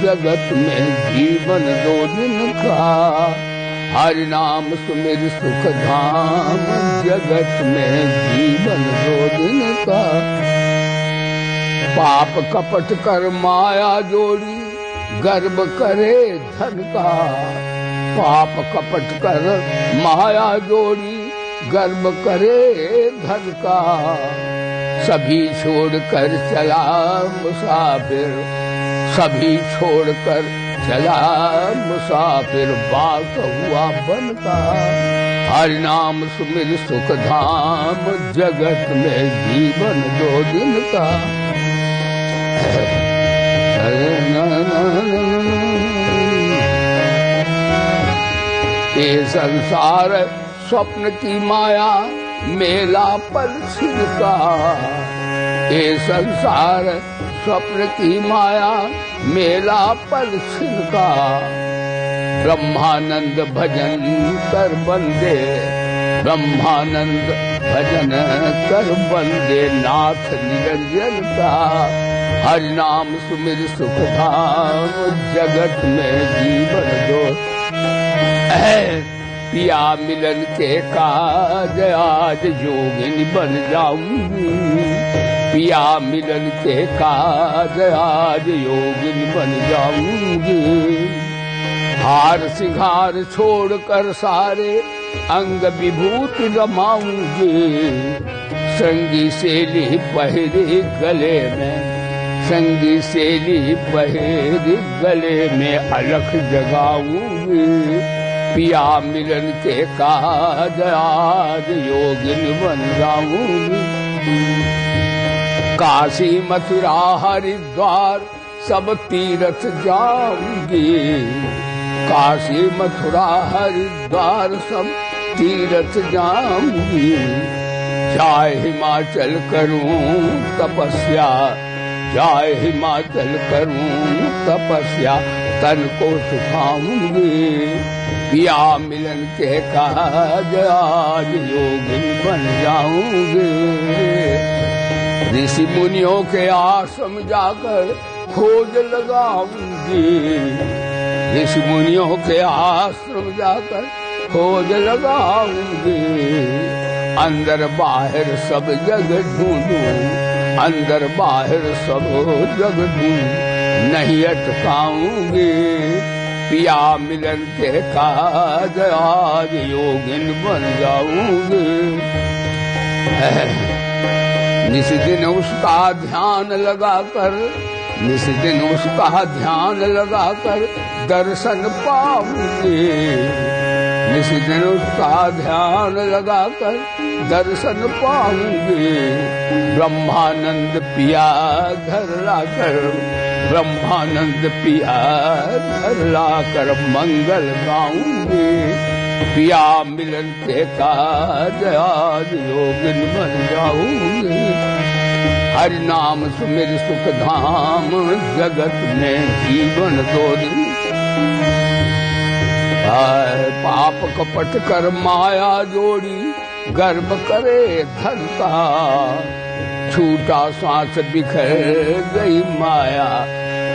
जगत में जीवन 2 दिन का। हरि नाम सुमिर सुख धाम, जगत में जीवन 2 दिन का। पाप कपट कर माया जोड़ी, गर्व करे धन का। पाप कपट कर माया जोड़ी, गर्व करे धन का। सभी छोड़कर चला मुसाफिर, सभी छोड़कर चला मुसाफिर, बात हुआ बन का। हरि नाम सुमिर सुख धाम, जगत में जीवन 2 दिन का। ये संसार स्वप्न की माया, मेला पल छिन का। ये संसार स्वप्न की माया, मेला पल छिन का। ब्रह्मानंद भजन कर बंदे, ब्रह्मानंद भजन कर बंदे, नाथ निरंजन का। हरि नाम सुमिर सुख धाम, जगत में जीवन 2। पिया मिलन के काज, आज जोगिनी बन जाऊंगी। पिया मिलन के काज, आज योगिनी बन जाऊंगी। हार सिंगार छोड़कर सारे अंग विभूति रमाऊंगी। संगी सेली पहरे गले में, संगी सेली पहरे गले में, अलख जगाऊंगी। पिया मिलन के काज, आज योगिन बन जाऊंगी। काशी मथुरा हरिद्वार सब तीर्थ जाऊंगी। काशी मथुरा हरिद्वार सब तीर्थ जाऊंगी। जाए हिमाचल करूं तपस्या, जाए हिमाचल करूं तपस्या, तन को सुखाऊंगी। पिया मिलन के काज, आज योगिन बन जाऊंगी। ऋषि मुनियों के आश्रम जाकर खोज लगाऊंगी। ऋषि मुनियों के आश्रम जाकर खोज लगाऊंगी। अंदर बाहर सब जग ढूंढूं, अंदर बाहर सब जग ढूंढूं, नहीं अटकाऊंगी। पिया मिलन के काज, आज योगिन बन जाऊंगी। निस दिन उसका ध्यान लगाकर, निस दिन उसका ध्यान लगाकर दर्शन पाऊंगी। निस दिन उसका ध्यान लगाकर दर्शन पाऊंगी। ब्रह्मानंद पिया घर लाकर, ब्रह्मानंद पिया घर लाकर मंगल गाऊंगी। पिया मिलन के काज, आज योगिन बन जाऊंगी। हरि नाम सुमिर सुख धाम, जगत में जीवन 2 दिन। पाप कपट कर माया जोड़ी, गर्व करे धन का। छूटा सांस बिखर गई माया,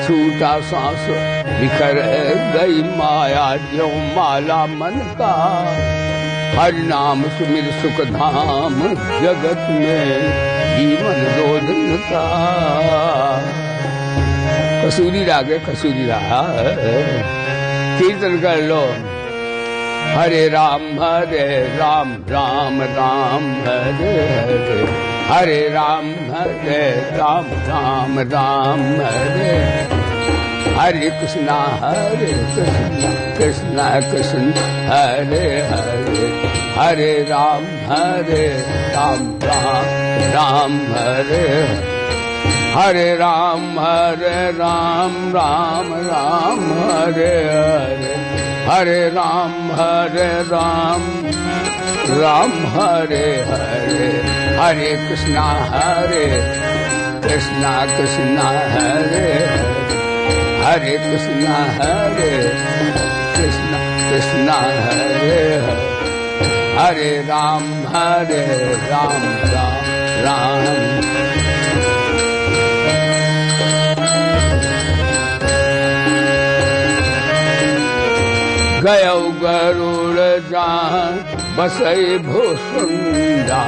छूटा सांस बिखर गई माया, जो माला मन का। हरि नाम सुमिर सुख धाम, जगत में जीवन 2 दिन का। कसूरी राग है, कसूरी राग, कीर्तन कर लो। हरे राम राम राम हरे हरे, हरे राम राम राम हरे। हरे कृष्णा कृष्णा कृष्ण हरे हरे, हरे राम राम राम हरे। हरे राम राम राम हरे हरे, हरे राम राम हरे हरे। हरे कृष्णा कृष्णा हरे हरे, कृष्णा कृष्णा हरे हरे। हरे राम राम। गयो गरुड़ जहाँ बसई भूसुंडा,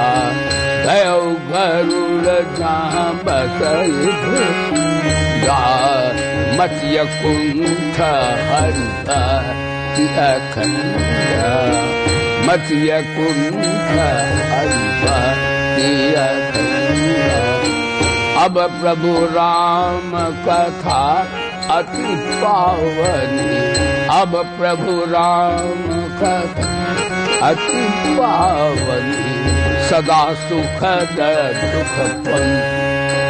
गयो गरुड़ जहाँ बसई भूसुंडा, मत्स्य कुंठ हरिता अखंडा, मत्स्य कुंठ हरिता अखंडा। अब प्रभु राम कथा अति पावनी, अब प्रभु राम कथा अति पावनी, सदा सुखद दुख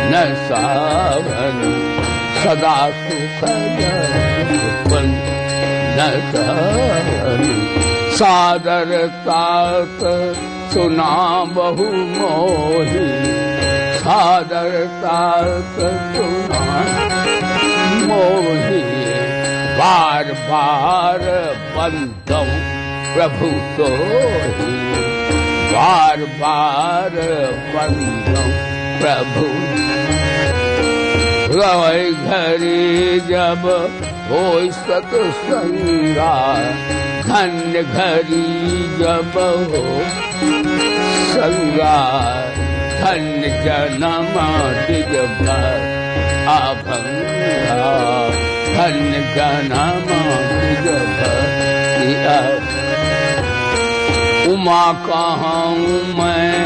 न सावनी, सदा सुखद दुख न सावनी। सादर तात सुना बहु मोही, सादर तात सुना मोही, बार बार बंदौ प्रभु तो ही, बार बार बंदौ प्रभु। रवै घड़ी जब होय सत्संगा, धन्य घड़ी जब हो संगा, धन्य जन्म दिग भर अभंगा, धन्य जन्म दिग भर। उमा कहूँ मैं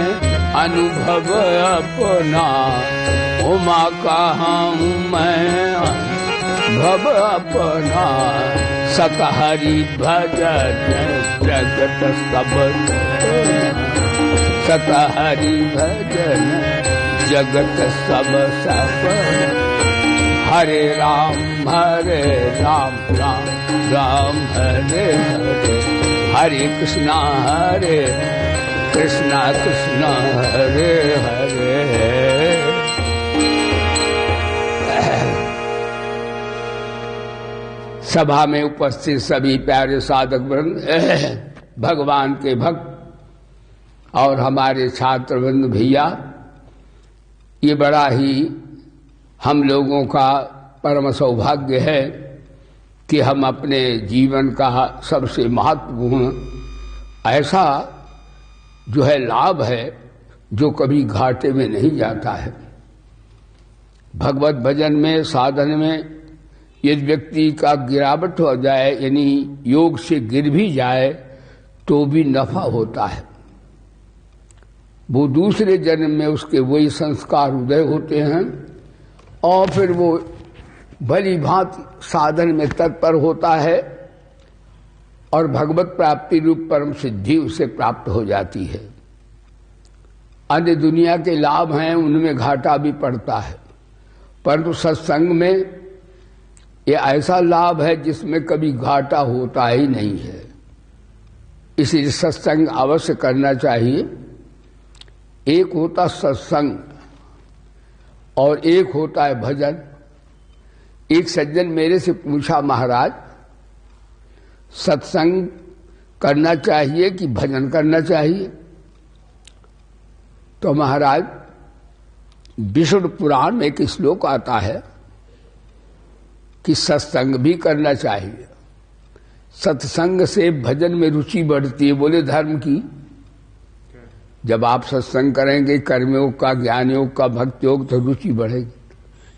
अनुभव अपना, उमा कहूँ मैं अनुभव अपना, सतहरि भजन जगत सब, सतहरि भजन जगत सब सफल। हरे राम राम राम हरे हरे, हरे कृष्णा कृष्णा हरे हरे। सभा में उपस्थित सभी प्यारे साधक वृंद, भगवान के भक्त और हमारे छात्र वृंद भैया, ये बड़ा ही हम लोगों का परम सौभाग्य है कि हम अपने जीवन का सबसे महत्वपूर्ण ऐसा जो है लाभ है जो कभी घाटे में नहीं जाता है। भगवत भजन में, साधन में यदि व्यक्ति का गिरावट हो जाए, यानी योग से गिर भी जाए, तो भी नफा होता है। वो दूसरे जन्म में उसके वही संस्कार उदय होते हैं और फिर वो भली भांति साधन में तत्पर होता है और भगवत प्राप्ति रूप परम सिद्धि उसे प्राप्त हो जाती है। अन्य दुनिया के लाभ हैं, उनमें घाटा भी पड़ता है, परंतु सत्संग में ये ऐसा लाभ है जिसमें कभी घाटा होता ही नहीं है। इसलिए सत्संग अवश्य करना चाहिए। एक होता सत्संग और एक होता है भजन। एक सज्जन मेरे से पूछा, महाराज सत्संग करना चाहिए कि भजन करना चाहिए? तो महाराज विष्णु पुराण में एक श्लोक आता है कि सत्संग भी करना चाहिए। सत्संग से भजन में रुचि बढ़ती है। बोले धर्म की? जब आप सत्संग करेंगे, कर्मयोग का, ज्ञान योग का, भक्ति योग, तो रुचि बढ़ेगी।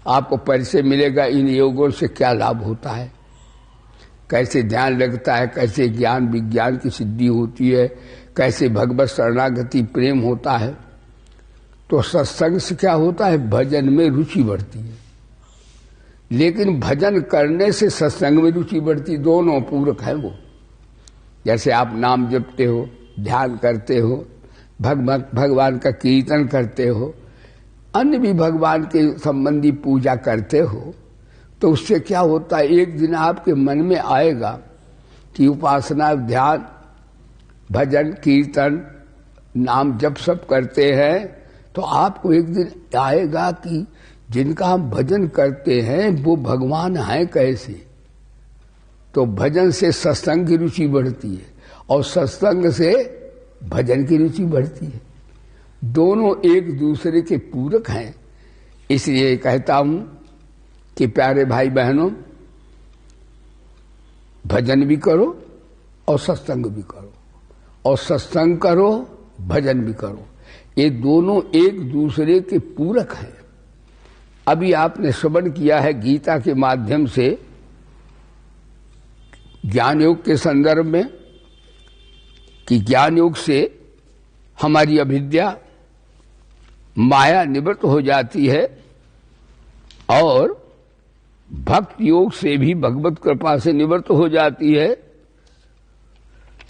आपको परिचय मिलेगा इन योगों से क्या लाभ होता है, कैसे ध्यान लगता है, कैसे ज्ञान विज्ञान की सिद्धि होती है, कैसे भगवत शरणागति प्रेम होता है। तो सत्संग से क्या होता है? भजन में रुचि बढ़ती है। लेकिन भजन करने से सत्संग में रुचि बढ़ती, दोनों पूरक है वो। जैसे आप नाम जपते हो, ध्यान करते हो, भगवान का कीर्तन करते हो, अन्य भी भगवान के संबंधी पूजा करते हो, तो उससे क्या होता है? एक दिन आपके मन में आएगा कि उपासना, ध्यान, भजन, कीर्तन, नाम जप सब करते हैं, तो आपको एक दिन आएगा कि जिनका हम भजन करते हैं वो भगवान हैं कैसे। तो भजन से सत्संग की रुचि बढ़ती है और सत्संग से भजन की रुचि बढ़ती है। दोनों एक दूसरे के पूरक हैं। इसलिए कहता हूं कि प्यारे भाई बहनों, भजन भी करो और सत्संग भी करो, और सत्संग करो, भजन भी करो। ये दोनों एक दूसरे के पूरक हैं। अभी आपने श्रवण किया है गीता के माध्यम से, ज्ञान योग के संदर्भ में, कि ज्ञान योग से हमारी अविद्या माया निवृत्त हो जाती है, और भक्त योग से भी भगवत कृपा से निवृत्त हो जाती है।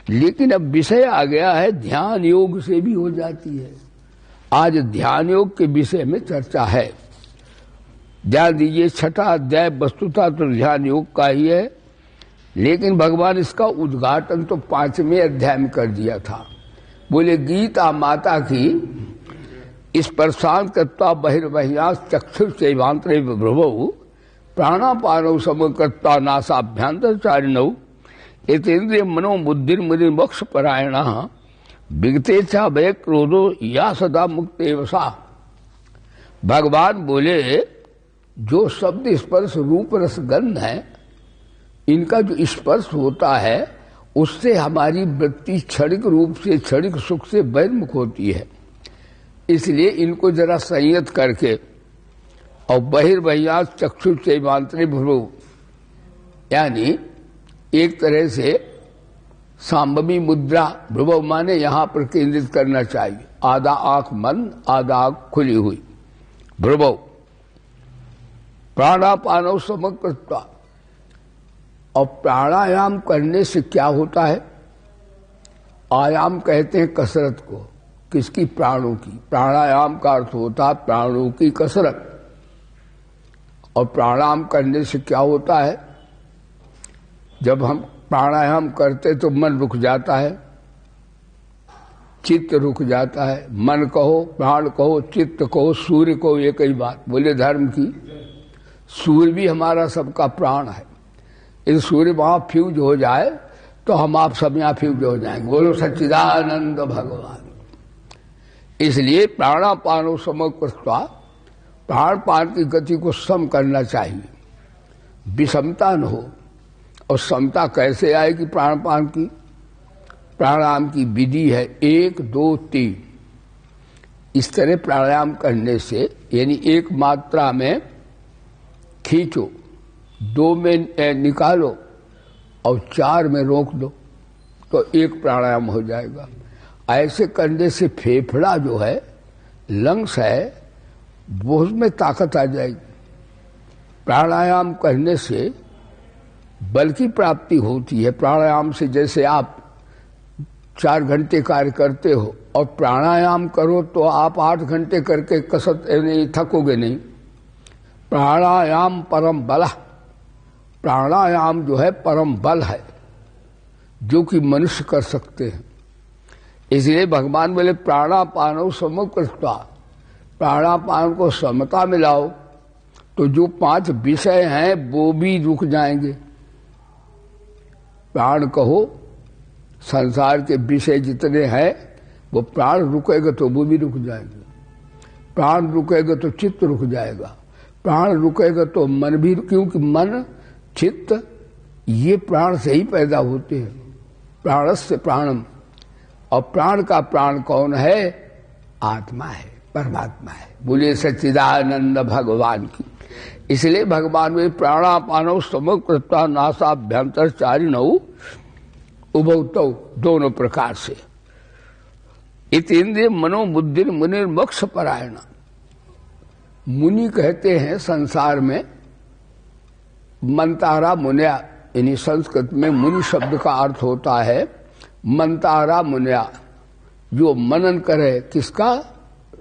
लेकिन अब विषय आ गया है ध्यान योग से भी हो जाती है। आज ध्यान योग के विषय में चर्चा है। ध्यान दीजिए, छठा अध्याय वस्तुतः तो ध्यान योग का ही है, लेकिन भगवान इसका उद्घाटन तो 5वें अध्याय में कर दिया था। बोले गीता माता की इस प्रशांत कृत्वा बहिर्बह्यास चक्षुर चैवांतरे भ्रुवौ प्राणापानौ समकृत्वा नासाभ्यंतरचारिणौ एतेन्द्रिय मनो बुद्धिर्मुनि मोक्ष परायण विगतेच्छा भय क्रोधो या सदा मुक्ते वसा। भगवान बोले जो शब्द स्पर्श रूप रस गंध है, इनका जो स्पर्श होता है उससे हमारी वृत्ति क्षणिक रूप से, क्षणिक सुख से बहिर्मुख होती है। इसलिए इनको जरा संयत करके, और बहिर्बह्यास चक्षु चैवांतरे भ्रुवौ, यानी एक तरह से सांबवी मुद्रा, भ्रुवौ माने यहां पर केंद्रित करना चाहिए। आधा आंख बंद, आधा आंख खुली हुई, भ्रुवौ। प्राणापानौ समकृत्वा, और प्राणायाम करने से क्या होता है? आयाम कहते हैं कसरत को। किसकी? प्राणों की। प्राणायाम का अर्थ होता है प्राणों की कसरत। और प्राणायाम करने से क्या होता है? जब हम प्राणायाम करते तो मन रुक जाता है, चित्त रुक जाता है। मन कहो, प्राण कहो, चित्त कहो, सूर्य कहो, एक ही बात। बोले धर्म की, सूर्य भी हमारा सबका प्राण है। यदि सूर्य वहां फ्यूज हो जाए तो हम आप सब यहां फ्यूज हो जाएंगे। बोलो सच्चिदानंद भगवान। इसलिए प्राणापानो समकृत्वा, प्राण पान की गति को सम करना चाहिए, विषमता न हो। और समता कैसे आएगी प्राण पान की? प्राणायाम की विधि है 1 2 3। इस तरह प्राणायाम करने से, यानी एक मात्रा में खींचो, 2 में निकालो और 4 में रोक दो, तो एक प्राणायाम हो जाएगा। ऐसे करने से फेफड़ा जो है, लंग्स है, वो उसमें ताकत आ जाएगी। प्राणायाम करने से बल की प्राप्ति होती है। प्राणायाम से जैसे आप 4 घंटे कार्य करते हो और प्राणायाम करो तो आप 8 घंटे करके कसरत नहीं थकोगे नहीं। प्राणायाम परम बल। प्राणायाम जो है परम बल है, जो कि मनुष्य कर सकते हैं। इसलिए भगवान बोले प्राणापानो समकृत्वा, प्राणापान को समता में लाओ, तो जो 5 विषय हैं वो भी रुक जाएंगे। प्राण कहो, संसार के विषय जितने हैं वो प्राण रुकेगा तो वो भी रुक जाएंगे। प्राण रुकेगा तो चित्त रुक जाएगा, प्राण रुकेगा तो मन भी, क्योंकि मन चित्त ये प्राण से ही पैदा होते हैं। प्राणस्य प्राणम। और प्राण का प्राण कौन है? आत्मा है, परमात्मा है। बोलिए सच्चिदानंद भगवान की। इसलिए भगवान में प्राणापानौ समकृत्वा नासाभ्यंतरचारिणौ उभौतौ, दोनों प्रकार से। इतेन्द्रिय मनो बुद्धि मुनि मोक्ष परायण। मुनि कहते हैं संसार में मंतारा मुनिया, यानी संस्कृत में मुनि शब्द का अर्थ होता है मंतारा मुनिया, जो मनन करे किसका?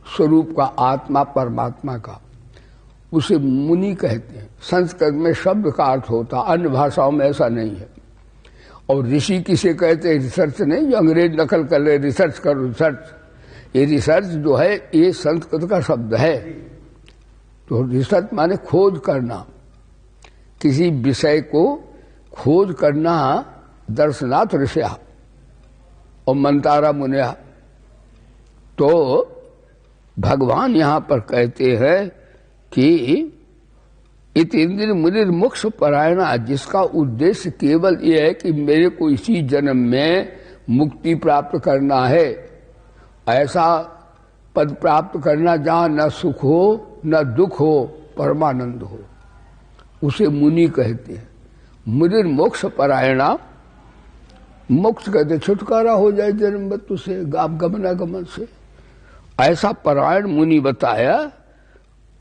स्वरूप का, आत्मा परमात्मा का, उसे मुनि कहते हैं। संस्कृत में शब्द का अर्थ होता, अन्य भाषाओं में ऐसा नहीं है। और ऋषि किसे कहते हैं? रिसर्च नहीं, जो अंग्रेज नकल कर ले, रिसर्च करो रिसर्च। ये रिसर्च जो है ये संस्कृत का शब्द है। तो रिसर्च माने खोज करना, किसी विषय को खोज करना। दर्शनाथ ऋषया और मंतारा मुनिया। तो भगवान यहां पर कहते हैं कि इतेंद्र मुनिर मोक्ष परायणा, जिसका उद्देश्य केवल ये है कि मेरे को इसी जन्म में मुक्ति प्राप्त करना है, ऐसा पद प्राप्त करना जहां न सुख हो न दुख हो, परमानंद हो, उसे मुनि कहते हैं। मुनिर मोक्ष परायणा, मोक्ष कहते छुटकारा हो जाए जन्म मृत्यु से, गमनागमन से, ऐसा परायण मुनि बताया।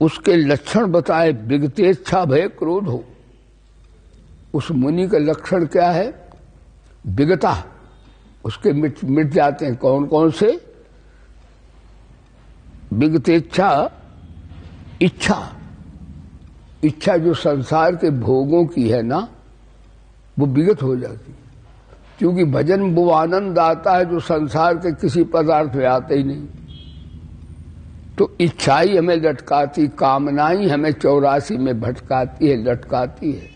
उसके लक्षण बताए, विगतेच्छा भय क्रोध हो। उस मुनि का लक्षण क्या है? विगता, उसके मिट जाते हैं। कौन कौन से? विगतेच्छा, इच्छा, इच्छा जो संसार के भोगों की है ना, वो विगत हो जाती है। क्योंकि भजन वो आनंद आता है जो संसार के किसी पदार्थ में आते ही नहीं। तो इच्छा ही हमें लटकाती, कामना ही हमें 84 में भटकाती है, लटकाती है।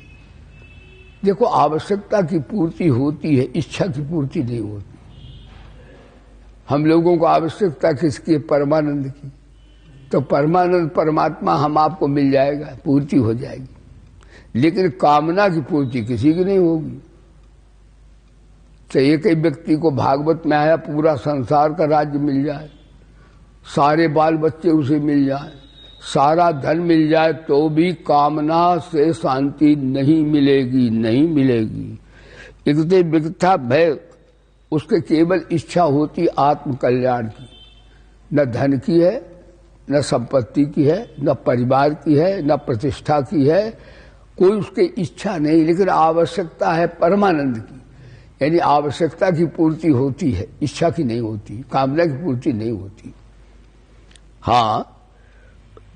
देखो, आवश्यकता की पूर्ति होती है, इच्छा की पूर्ति नहीं होती। हम लोगों को आवश्यकता किसकी है? परमानंद की। तो परमानंद परमात्मा हम आपको मिल जाएगा, पूर्ति हो जाएगी। लेकिन कामना की पूर्ति किसी की नहीं होगी। तो एक ही व्यक्ति को भागवत में आया पूरा संसार का राज्य मिल जाए, सारे बाल बच्चे उसे मिल जाए, सारा धन मिल जाए, तो भी कामना से शांति नहीं मिलेगी, नहीं मिलेगी। इकते विगता भय, उसके केवल इच्छा होती आत्म कल्याण की। न धन की है, न संपत्ति की है, न परिवार की है, न प्रतिष्ठा की है, कोई उसकी इच्छा नहीं। लेकिन आवश्यकता है परमानंद की, यानी आवश्यकता की पूर्ति होती है, इच्छा की नहीं होती, कामना की पूर्ति नहीं होती। हाँ,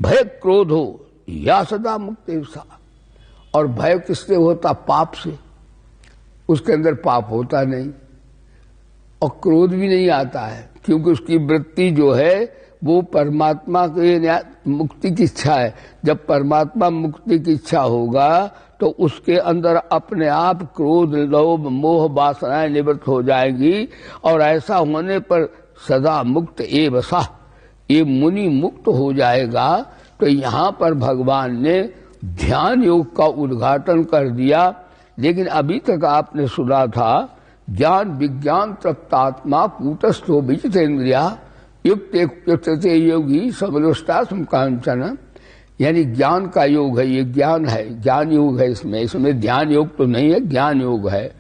भय क्रोध हो या सदा मुक्त सा। और भय किससे होता? पाप से। उसके अंदर पाप होता नहीं और क्रोध भी नहीं आता है, क्योंकि उसकी वृत्ति जो है वो परमात्मा के मुक्ति की इच्छा है। जब परमात्मा मुक्ति की इच्छा होगा तो उसके अंदर अपने आप क्रोध, लोभ, मोह, वासनाएं निवृत्त हो जाएगी। और ऐसा होने पर सदा मुक्त एव सा, ये मुनि मुक्त हो जाएगा। तो यहाँ पर भगवान ने ध्यान योग का उद्घाटन कर दिया। लेकिन अभी तक आपने सुना था ज्ञान विज्ञान तृप्तात्मा कूटस्थो विजितेन्द्रिया युक्त योगी समलोष्टास्म कांचन, यानी ज्ञान का योग है, ये ज्ञान है, ज्ञान योग है। इसमें ध्यान योग तो नहीं है, ज्ञान योग है।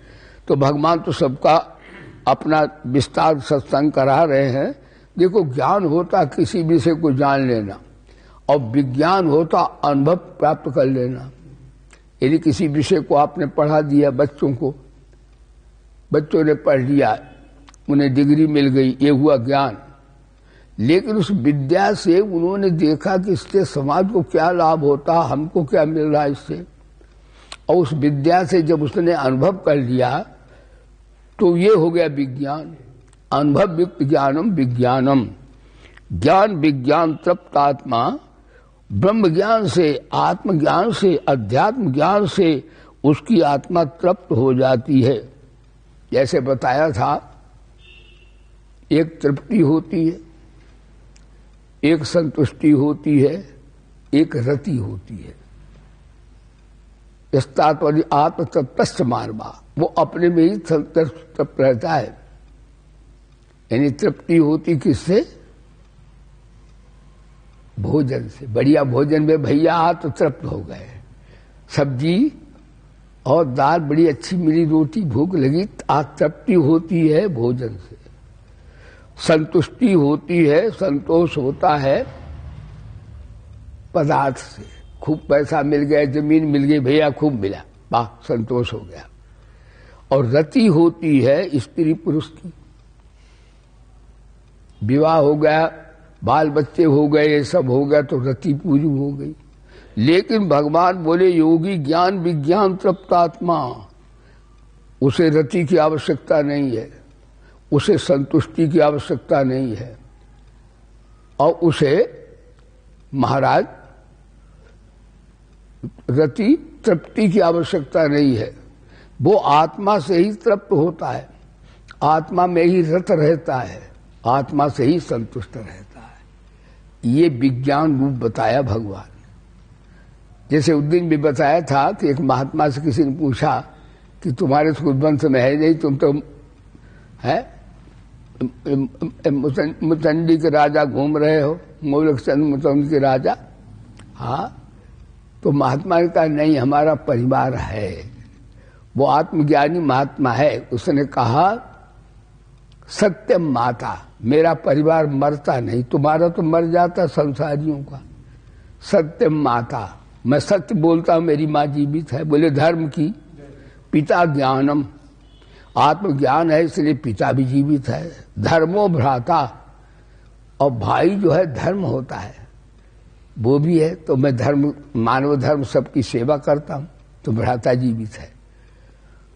तो भगवान तो सबका अपना विस्तार सत्संग करा रहे हैं। देखो, ज्ञान होता किसी विषय को जान लेना, और विज्ञान होता अनुभव प्राप्त कर लेना। यदि किसी विषय को आपने पढ़ा दिया बच्चों को, बच्चों ने पढ़ लिया, उन्हें डिग्री मिल गई, ये हुआ ज्ञान। लेकिन उस विद्या से उन्होंने देखा कि इससे समाज को क्या लाभ होता, हमको क्या मिल रहा है इससे। और उस विद्या से जब उसने अनुभव कर लिया तो ये हो गया विज्ञान। अनुभव युक्त ज्ञानम विज्ञानम, ज्ञान विज्ञान तृप्त आत्मा, ब्रह्म ज्ञान से, आत्मज्ञान से, अध्यात्म ज्ञान से उसकी आत्मा तृप्त हो जाती है। जैसे बताया था, एक तृप्ति होती है, एक संतुष्टि होती है, एक रति होती है। इस तात्पर्य आत्म तृप्त मार्मा, वो अपने में ही तृप्त रहता है। यानी तृप्ति होती किससे? भोजन से। बढ़िया भोजन में भैया आत्म तृप्त हो गए, सब्जी और दाल बड़ी अच्छी मिली, रोटी भूख लगी, तृप्ति होती है भोजन से। संतुष्टि होती है, संतोष होता है पदार्थ से। खूब पैसा मिल गया, जमीन मिल गई, भैया खूब मिला, वाह संतोष हो गया। और रति होती है स्त्री पुरुष की, विवाह हो गया, बाल बच्चे हो गए, ये सब हो गया, तो रति पूरी हो गई। लेकिन भगवान बोले योगी ज्ञान विज्ञान तृप्त आत्मा, उसे रति की आवश्यकता नहीं है, उसे संतुष्टि की आवश्यकता नहीं है, और उसे महाराज रति तृप्ति की आवश्यकता नहीं है। वो आत्मा से ही तृप्त होता है, आत्मा में ही रत रहता है, आत्मा से ही संतुष्ट रहता है। ये विज्ञान रूप बताया भगवान। जैसे उस दिन भी बताया था कि एक महात्मा से किसी ने पूछा कि तुम्हारे तो वंश में है नहीं, तुम तो है मुचंडी के राजा घूम रहे हो, मूलक चंद मुचंडी के राजा। हाँ, तो महात्मा ने कहा नहीं, हमारा परिवार है। वो आत्मज्ञानी महात्मा है। उसने कहा सत्यम माता, मेरा परिवार मरता नहीं, तुम्हारा तो मर जाता संसारियों का। सत्यम माता, मैं सत्य बोलता हूं, मेरी माँ जीवित है। बोले धर्म की, पिता ज्ञानम, आत्मज्ञान है इसलिए पिता भी जीवित है। धर्मो भ्राता, और भाई जो है धर्म होता है, वो भी है। तो मैं धर्म, मानव धर्म सबकी सेवा करता हूं, तो भ्राता जीवित है।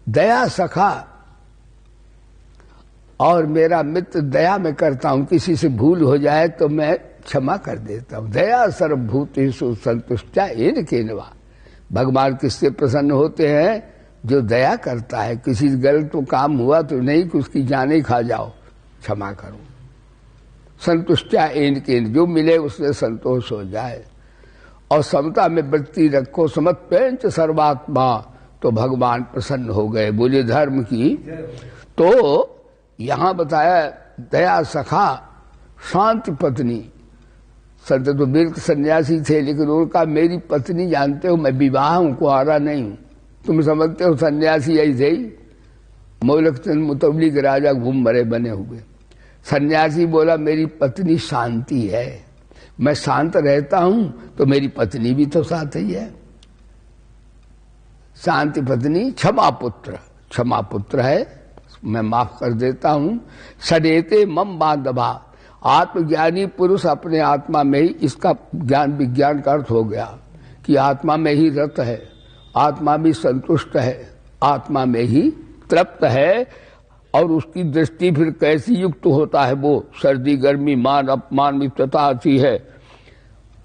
दया सखा, और मेरा मित्र दया में करता हूं, किसी से भूल हो जाए तो मैं क्षमा कर देता हूं। दया सर्वभूतेषु संतुष्टा येन केनवा, भगवान किससे प्रसन्न होते हैं? जो दया करता है। किसी गलत तो काम हुआ तो नहीं कि उसकी जाने खा जाओ, क्षमा करो। संतुष्टा येन केन, जो मिले उससे संतोष हो जाए। और समता में वृत्ति रखो, समत्पेंच सर्वात्मा, तो भगवान प्रसन्न हो गए। बोले धर्म की। तो यहां बताया दया सखा, शांति पत्नी। संत तो बिल्कुल सन्यासी थे, लेकिन उनका मेरी पत्नी, जानते हो मैं विवाह हूं, कुआरा नहीं हूं। तुम समझते हो सन्यासी ऐसे ही मौलक चंद मुतवली के राजा घूम मरे बने हुए। सन्यासी बोला मेरी पत्नी शांति है, मैं शांत रहता हूं, तो मेरी पत्नी भी तो साथ ही है। शांति पत्नी। क्षमा पुत्र, क्षमा पुत्र है, मैं माफ कर देता हूं। सडेते मम बांधवा, आत्मज्ञानी पुरुष अपने आत्मा में ही, इसका ज्ञान विज्ञान का अर्थ हो गया कि आत्मा में ही रत है, आत्मा भी संतुष्ट है, आत्मा में ही तृप्त है। और उसकी दृष्टि फिर कैसी युक्त होता है? वो सर्दी गर्मी मान अपमान मित्रता आती है,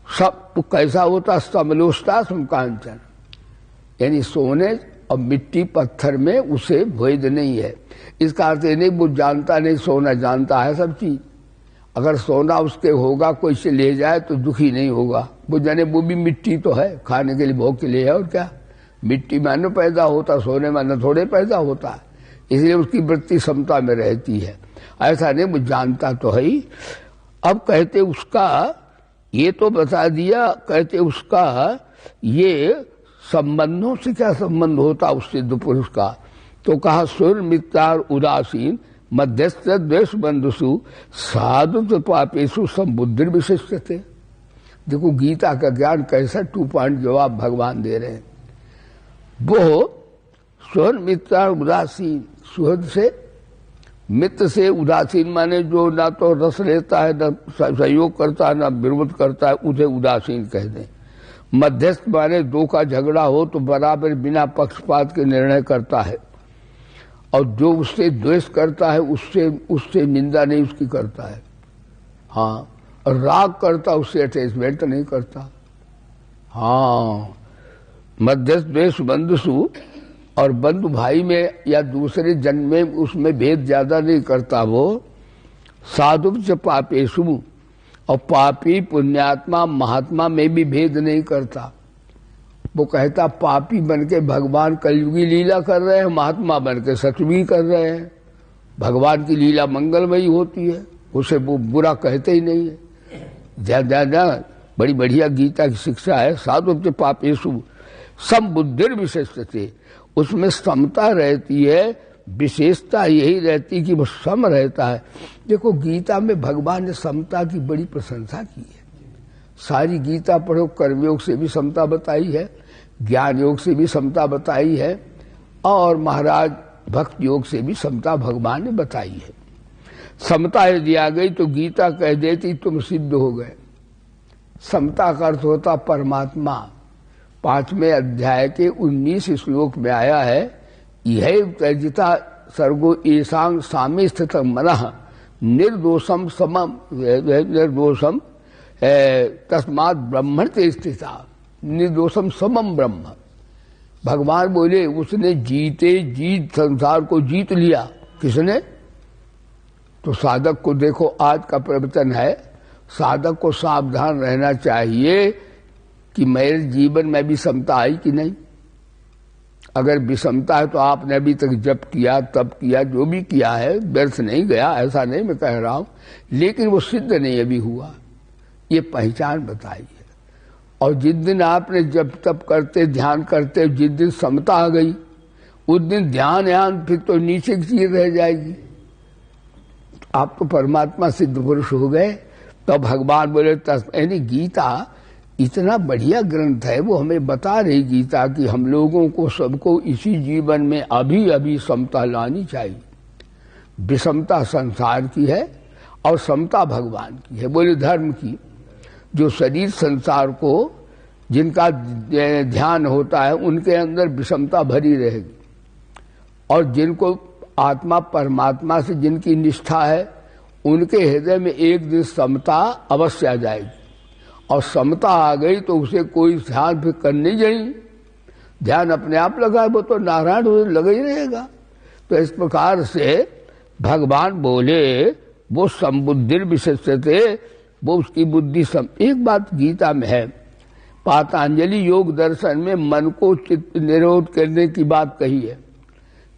सब कैसा होता? समलोष्टा सुमकांचन, यानी सोने और मिट्टी पत्थर में उसे भेद नहीं है। इसका अर्थ ये नहीं वो जानता नहीं, सोना जानता है सब चीज। अगर सोना उसके होगा, कोई से ले जाए तो दुखी नहीं होगा। वो जाने वो भी मिट्टी तो है, खाने के लिए भोग के लिए है, और क्या मिट्टी में अन्न पैदा होता, सोने में अन्न थोड़े पैदा होता है। इसलिए उसकी वृत्ति समता में रहती है। ऐसा नहीं, वो जानता तो है ही। अब कहते उसका, ये तो बता दिया, कहते उसका ये संबंधों से क्या संबंध होता उससे दो पुरुष का? तो कहा सुर मित्रार उदासीन मध्यस्थ द्वेष बंधुसु साधु पापेशु संबुद्धि विशिष्ट थे। देखो गीता का ज्ञान कैसा 2 पॉइंट जवाब भगवान दे रहे हैं। वो सुहृद मित्र उदासीन, सुहृद से, मित्र से उदासीन माने जो ना तो रस लेता है, न सहयोग करता है, न विरोध करता है, उसे उदासीन कह दें। मध्यस्थ माने दो का झगड़ा हो तो बराबर बिना पक्षपात के निर्णय करता है, और जो उससे द्वेष करता है उससे निंदा नहीं उसकी करता है। हाँ, और राग करता उससे अटैचमेंट नहीं करता। हाँ, मध्यस्थ द्वेष बंधुसु, और बंधु भाई में या दूसरे जन्म में उसमें भेद ज्यादा नहीं करता वो। साधु च पापेशु, और पापी पुण्यात्मा महात्मा में भी भेद नहीं करता। वो कहता पापी बनके भगवान कलयुगी लीला कर रहे हैं, महात्मा बनके सतयुगी कर रहे हैं। भगवान की लीला मंगलमयी होती है, उसे वो बुरा कहते ही नहीं है। ज्यादा बड़ी बढ़िया गीता की शिक्षा है। साधु च पापेशु समबुद्धि विशेषते, उसमें समता रहती है, विशेषता यही रहती कि वो सम रहता है। देखो गीता में भगवान ने समता की बड़ी प्रशंसा की है। सारी गीता पढ़ो, कर्मयोग से भी समता बताई है, ज्ञान योग से भी समता बताई है, और महाराज भक्त योग से भी समता भगवान ने बताई है। समता यदि आ गई तो गीता कह देती तुम सिद्ध हो गए। समता का अर्थ होता परमात्मा। 5वें अध्याय के 19 श्लोक में आया है, यह त्यजिता सर्गो ईशांग सामी स्थित मनः निर्दोषम समम निर्दोषम तस्मात् ब्रह्मण ते स्थिता, निर्दोषम समम ब्रह्म। भगवान बोले उसने जीत संसार को जीत लिया। किसने? तो साधक को देखो, आज का प्रवचन है, साधक को सावधान रहना चाहिए कि मेरे जीवन में भी समता आई कि नहीं। अगर विषमता है तो आपने अभी तक जप किया, तप किया, जो भी किया है व्यर्थ नहीं गया, ऐसा नहीं मैं कह रहा हूं, लेकिन वो सिद्ध नहीं अभी हुआ। ये पहचान बताई है। और जिस दिन आपने जब तप करते, ध्यान करते, जिस दिन समता आ गई, उस दिन ध्यान फिर तो नीचे की चीज रह जाएगी। आप तो परमात्मा सिद्ध पुरुष हो गए। तो भगवान बोले यानी गीता इतना बढ़िया ग्रंथ है, वो हमें बता रही गीता कि हम लोगों को सबको इसी जीवन में अभी अभी समता लानी चाहिए। विषमता संसार की है और समता भगवान की है, बोले धर्म की। जो शरीर संसार को जिनका ध्यान होता है उनके अंदर विषमता भरी रहेगी, और जिनको आत्मा परमात्मा से जिनकी निष्ठा है उनके हृदय में एक दिन समता अवश्य आ जाएगी। और समता आ गई तो उसे कोई ध्यान फिर करनी चाहिए, ध्यान अपने आप लगा, वो तो नारायण लगा ही रहेगा। तो इस प्रकार से भगवान बोले वो संबुद्धिर विशेषते, वो उसकी बुद्धि एक बात गीता में है, पातंजलि योग दर्शन में मन को चित्त निरोध करने की बात कही है।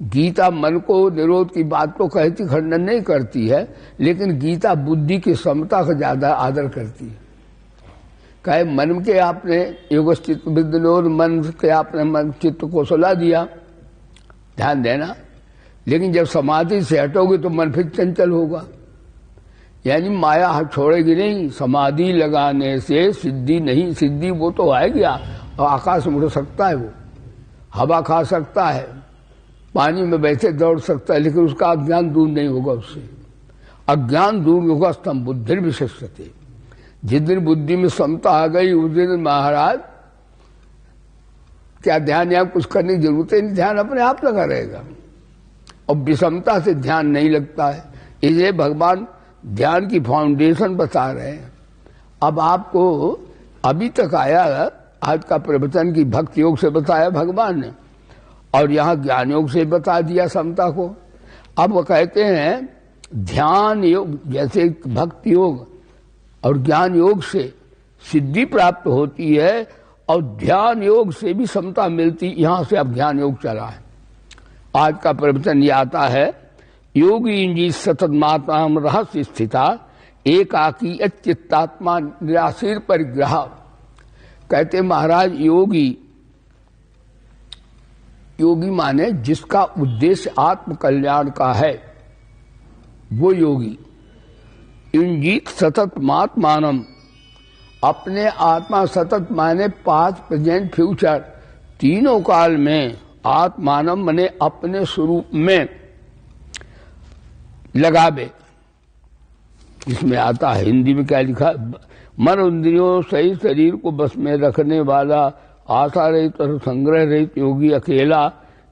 गीता मन को निरोध की बात तो कहती, खंडन नहीं करती है, लेकिन गीता बुद्धि की समता का ज्यादा आदर करती है। कहे मन के आपने योगस्थित विद्योद, मन के आपने मन चित्त को सुला दिया, ध्यान देना, लेकिन जब समाधि से हटोगे तो मन फिर चंचल होगा, यानी माया हाथ छोड़ेगी नहीं। समाधि लगाने से सिद्धि नहीं, सिद्धि वो तो आएगी, और आकाश में उड़ सकता है, वो हवा खा सकता है, पानी में बैठे दौड़ सकता है, लेकिन उसका अज्ञान दूर नहीं होगा। उससे अज्ञान दूर होगा स्तंभ बुद्धि विशेषते। जिस दिन बुद्धि में समता आ गई उस दिन महाराज क्या ध्यान या कुछ करने की जरूरत नहीं, ध्यान अपने आप लगा रहेगा। और विषमता से ध्यान नहीं लगता है, इसलिए भगवान ध्यान की फाउंडेशन बता रहे हैं। अब आपको अभी तक आया आज का प्रवचन की भक्ति योग से बताया भगवान ने, और यहाँ ज्ञान योग से बता दिया समता को। अब वो कहते हैं ध्यान योग, जैसे भक्ति योग और ज्ञान योग से सिद्धि प्राप्त होती है, और ध्यान योग से भी समता मिलती। यहां से अब ज्ञान योग चला है। आज का प्रवचन ये आता है, योगी इंजी सततमात्मा रहस्य स्थिता एकाकी चित्तात्मा निराशीर परिग्रह। कहते महाराज योगी, योगी माने जिसका उद्देश्य आत्म कल्याण का है, वो योगी। इंजीत सतत मात्मानम, अपने आत्मा, सतत माने पास्ट प्रेजेंट फ्यूचर तीनों काल में, आत्मानम माने अपने स्वरूप में लगावे। इसमें आता है हिंदी में क्या लिखा, मन इंद्रियों सही शरीर को बस में रखने वाला आशा रहित और संग्रह रहित योगी अकेला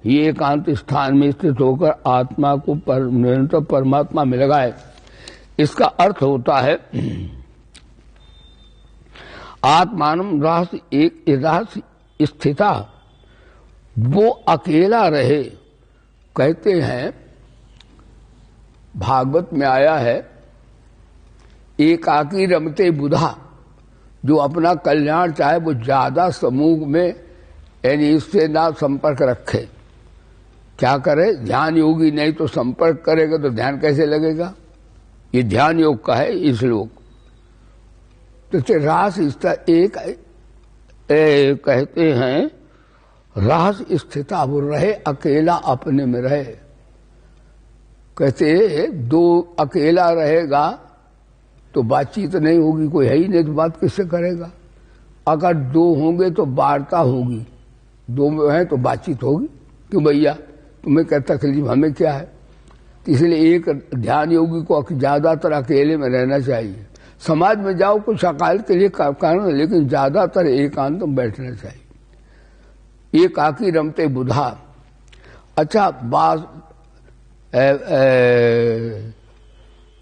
ही एकांत स्थान में स्थित होकर आत्मा को निरंतर परमात्मा में लगाए। इसका अर्थ होता है आत्मानम रहस्य, एक रहस्य स्थिता, वो अकेला रहे। कहते हैं भागवत में आया है, एकाकी रमते बुधा, जो अपना कल्याण चाहे वो ज्यादा समूह में यानी इससे ना संपर्क रखे। क्या करे, ध्यान योगी नहीं तो संपर्क करेगा तो ध्यान कैसे लगेगा। ये ध्यान योग का है इस लोग। तो रास एक कहते हैं रास स्थिता, वो रहे अकेला, अपने में रहे। कहते दो अकेला रहेगा तो बातचीत नहीं होगी, कोई है ही नहीं तो बात किससे करेगा। अगर दो होंगे तो वार्ता होगी, दो में है तो बातचीत होगी। क्यों भैया, तुम्हें क्या तकलीफ, हमें क्या है। तो इसलिए एक ध्यान योगी को ज्यादातर अकेले में रहना चाहिए। समाज में जाओ कुछ शिकायत के लिए कारण, लेकिन ज्यादातर एकांत में बैठना चाहिए। एकाकी रमते बुधा। अच्छा,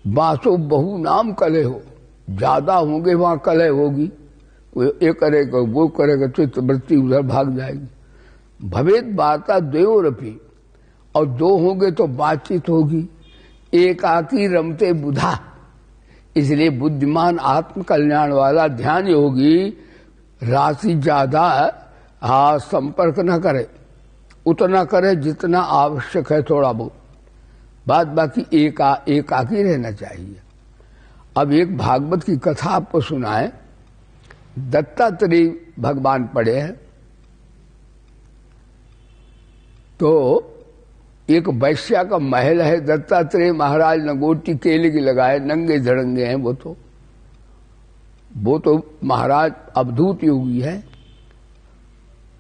बासो बहु नाम कले हो, ज्यादा होंगे वहां कलह होगी, कोई ये करेगा वो करेगा, चित्त वृत्ति उधर भाग जाएगी। भवेद वार्ता द्वयोरपि, और दो होंगे तो बातचीत होगी। एकाकी रमते बुधा, इसलिए बुद्धिमान आत्म कल्याण वाला ध्यान योगी राशि ज्यादा संपर्क न करे, उतना करे जितना आवश्यक है, थोड़ा बहुत, बाद बाकी एकाकी रहना चाहिए। अब एक भागवत की कथा आपको सुनाए। दत्तात्रेय भगवान पड़े हैं, तो एक वैश्या का महल है। दत्तात्रेय महाराज लंगोटी केले की लगाए, नंगे झड़ंगे हैं वो तो महाराज अवधूत योगी है।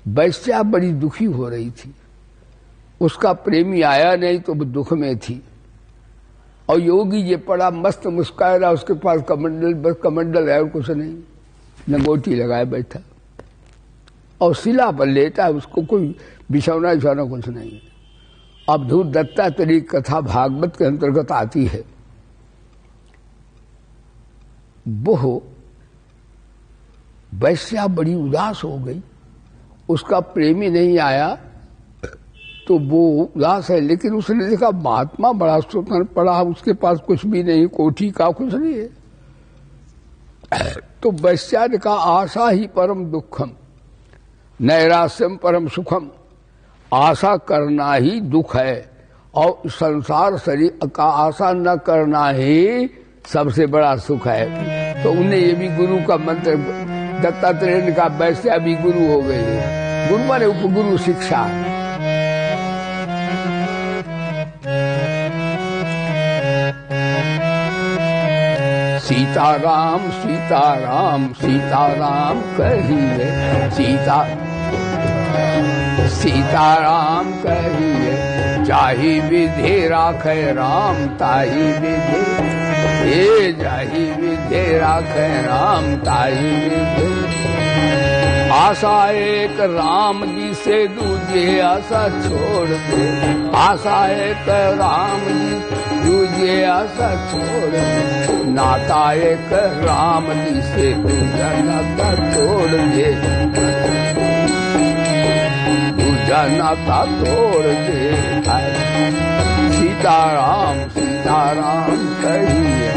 वैश्या बड़ी दुखी हो रही थी, उसका प्रेमी आया नहीं तो वो दुख में थी, और योगी ये पड़ा मस्त मुस्काया रहा, उसके पास कमंडल, बस कमंडल है और कुछ नहीं, लंगोटी लगाए बैठा और शिला पर लेटा है, उसको कोई बिछौना बिछौना कुछ नहीं है। अवधूत दत्तात्रेय कथा भागवत के अंतर्गत आती है। वो वैश्या बड़ी उदास हो गई, उसका प्रेमी नहीं आया तो वो उदास है, लेकिन उसने देखा महात्मा बड़ा स्वतंत्र पड़ा, उसके पास कुछ भी नहीं, कोठी का कुछ नहीं है। तो वैश्या ने कहा आशा ही परम दुखम नैराश्यम परम सुखम, आशा करना ही दुख है और संसार शरीर का आशा न करना ही सबसे बड़ा सुख है। तो उन्हें ये भी गुरु का मंत्र, दत्तात्रेय ने कहा वैश्या भी गुरु हो गई है। गुरु माने उपगुरु शिक्षा। सीताराम सीताराम सीताराम कहिए, सीताराम कहिए, जाहि विधि राखे राम ताहि विधि, ये जाहि विधि राखे राम ताहि विधि। आशा एक राम जी से दूजे आशा छोड़ दे, आशा एक राम जी दूजे आशा छोड़ दे, नाता एक राम जी से दूजा नाता तोड़ दे, दूजा नाता तोड़ दे। सीताराम सीताराम कहिए,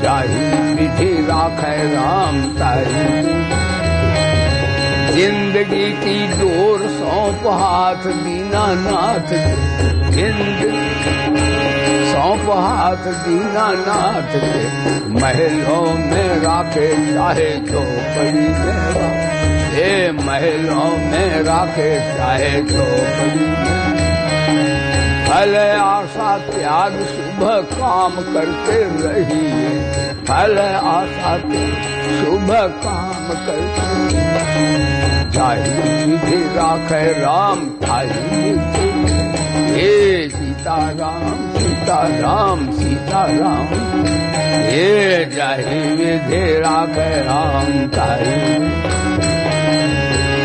जाहि विधि राखे राम ताहि। जिंदगी की डोर सौंप हाथ दीनानाथ, सौंप हाथ दीनानाथ के, महलों में राखे चाहे झोपड़ी में, हे महलों में राखे चाहे झोपड़ी में। फल आशा त्याग शुभ काम करते रहिए, फल आशा शुभ काम करते, जाहि विधि राखे राम ताहि विधि। हे सीताराम सीताराम सीताराम, हे जाहि विधि राखे राम ताहि विधि।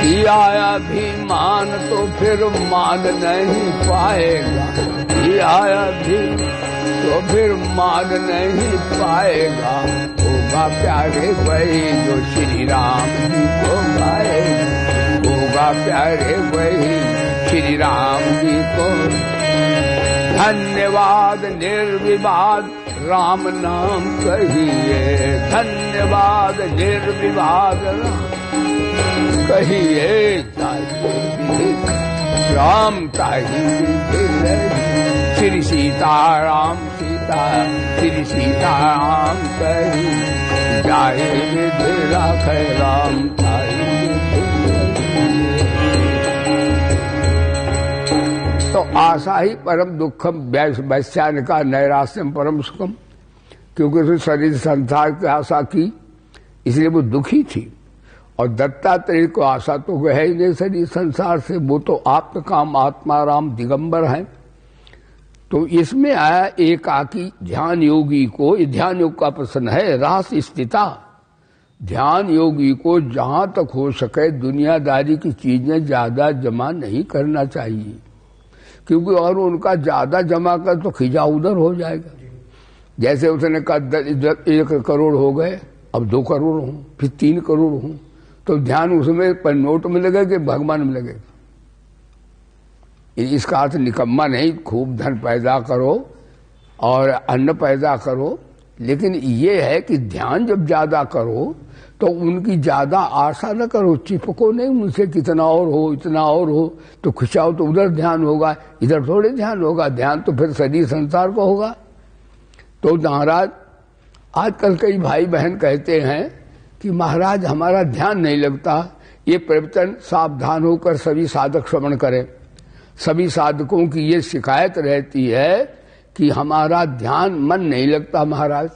किया अभिमान तो फिर मान नहीं पाएगा, किया अभिमान तो फिर मान नहीं पाएगा। होगा प्यारे वही जो श्री राम जी को गाएगा, होगा प्यारे वही श्री राम जी को। धन्यवाद निर्विवाद राम नाम कहिए, धन्यवाद निर्विवाद राम कहिए, राम ताहि विधि। श्री सीताराम सीता श्री सीताराम कहि, जाहि विधि राखे राम ताहि विधि। तो आशा ही परम दुखम, वैश्या ने कहा नैराश्यम परम सुखम, क्योंकि उसने शरीर संसार की आशा की, इसलिए वो दुखी थी। और दत्तात्रेय को आशा तो है ही नहीं शरीर संसार से, वो तो आत्मकाम आत्माराम दिगंबर हैं। तो इसमें आया एकाकी ध्यान योगी को, ध्यान योग का प्रश्न है, रास स्थिता। ध्यान योगी को जहां तक हो सके दुनियादारी की चीजें ज्यादा जमा नहीं करना चाहिए, क्योंकि और उनका ज्यादा जमा कर तो खिजा उधर हो जाएगा। जैसे उसने कहा 1 करोड़ हो गए, अब 2 करोड़ हों, फिर 3 करोड़ हों, तो ध्यान उसमें पर नोट में लगेगा कि भगवान में लगेगा। इसका अर्थ निकम्मा नहीं, खूब धन पैदा करो और अन्न पैदा करो, लेकिन ये है कि ध्यान जब ज्यादा करो तो उनकी ज्यादा आशा न करो, चिपको नहीं उनसे कितना और हो, इतना और हो, तो खिंचाओ तो उधर ध्यान होगा, इधर थोड़े ध्यान होगा। ध्यान तो फिर शरीर संसार को होगा। तो महाराज आजकल कई भाई बहन कहते हैं कि महाराज हमारा ध्यान नहीं लगता। ये प्रवचन सावधान होकर सभी साधक श्रवण करें। सभी साधकों की ये शिकायत रहती है कि हमारा ध्यान मन नहीं लगता महाराज।